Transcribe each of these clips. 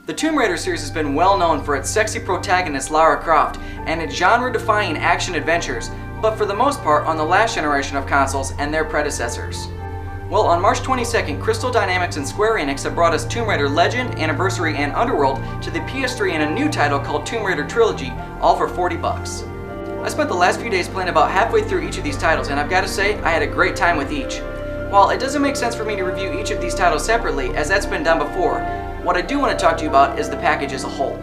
The Tomb Raider series has been well known for its sexy protagonist Lara Croft and its genre-defying action adventures, but for the most part on the last generation of consoles and their predecessors. Well, on March 22nd, Crystal Dynamics and Square Enix have brought us Tomb Raider Legend, Anniversary, and Underworld to the PS3 in a new title called Tomb Raider Trilogy, all for $40. I spent the last few days playing about halfway through each of these titles, and I've got to say, I had a great time with each. While it doesn't make sense for me to review each of these titles separately, as that's been done before, what I do want to talk to you about is the package as a whole.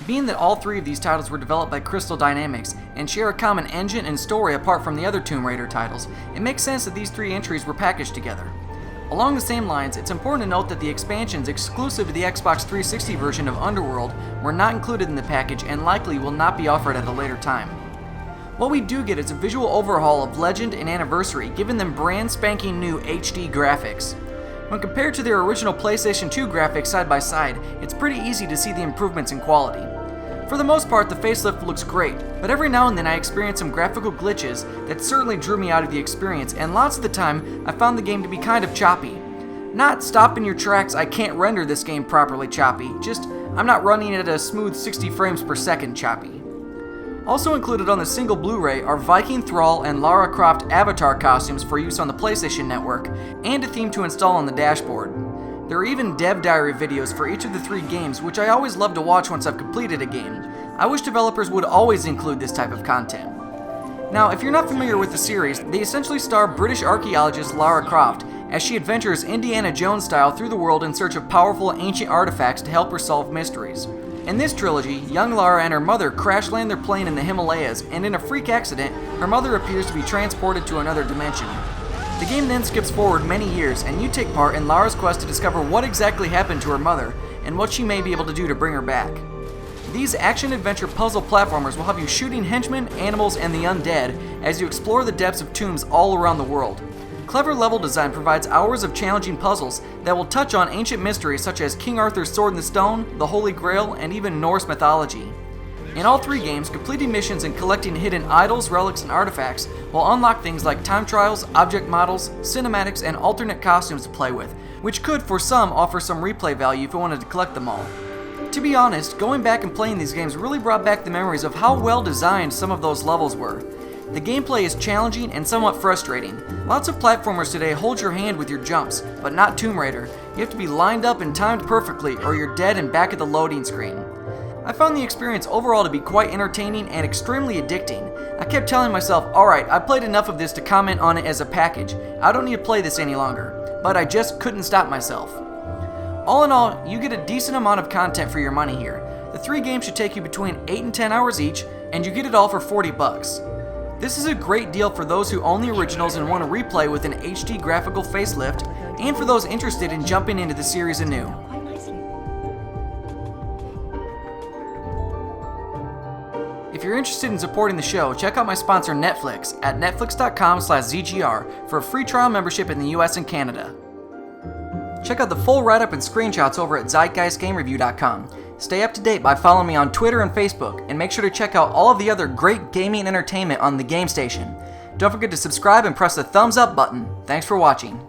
Being that all three of these titles were developed by Crystal Dynamics and share a common engine and story apart from the other Tomb Raider titles, it makes sense that these three entries were packaged together. Along the same lines, it's important to note that the expansions exclusive to the Xbox 360 version of Underworld were not included in the package and likely will not be offered at a later time. What we do get is a visual overhaul of Legend and Anniversary, giving them brand spanking new HD graphics. When compared to their original PlayStation 2 graphics side by side, it's pretty easy to see the improvements in quality. For the most part, the facelift looks great, but every now and then I experience some graphical glitches that certainly drew me out of the experience, and lots of the time I found the game to be kind of choppy. Not stop in your tracks, I can't render this game properly choppy, just I'm not running at a smooth 60 frames per second choppy. Also included on the single Blu-ray are Viking Thrall and Lara Croft avatar costumes for use on the PlayStation Network, and a theme to install on the dashboard. There are even dev diary videos for each of the three games, which I always love to watch once I've completed a game. I wish developers would always include this type of content. Now, if you're not familiar with the series, they essentially star British archaeologist Lara Croft as she adventures Indiana Jones style through the world in search of powerful ancient artifacts to help her solve mysteries. In this trilogy, young Lara and her mother crash land their plane in the Himalayas, and in a freak accident, her mother appears to be transported to another dimension. The game then skips forward many years, and you take part in Lara's quest to discover what exactly happened to her mother, and what she may be able to do to bring her back. These action-adventure puzzle platformers will have you shooting henchmen, animals, and the undead as you explore the depths of tombs all around the world. Clever level design provides hours of challenging puzzles that will touch on ancient mysteries such as King Arthur's Sword in the Stone, the Holy Grail, and even Norse mythology. In all three games, completing missions and collecting hidden idols, relics, and artifacts will unlock things like time trials, object models, cinematics, and alternate costumes to play with, which could, for some, offer some replay value if you wanted to collect them all. To be honest, going back and playing these games really brought back the memories of how well designed some of those levels were. The gameplay is challenging and somewhat frustrating. Lots of platformers today hold your hand with your jumps, but not Tomb Raider. You have to be lined up and timed perfectly or you're dead and back at the loading screen. I found the experience overall to be quite entertaining and extremely addicting. I kept telling myself, alright, I played enough of this to comment on it as a package. I don't need to play this any longer. But I just couldn't stop myself. All in all, you get a decent amount of content for your money here. The three games should take you between 8 and 10 hours each, and you get it all for $40. This is a great deal for those who own the originals and want to replay with an HD graphical facelift, and for those interested in jumping into the series anew. If you're interested in supporting the show, check out my sponsor Netflix at netflix.com/ZGR for a free trial membership in the US and Canada. Check out the full write-up and screenshots over at ZeitgeistGameReview.com. Stay up to date by following me on Twitter and Facebook, and make sure to check out all of the other great gaming entertainment on the Game Station. Don't forget to subscribe and press the thumbs up button. Thanks for watching.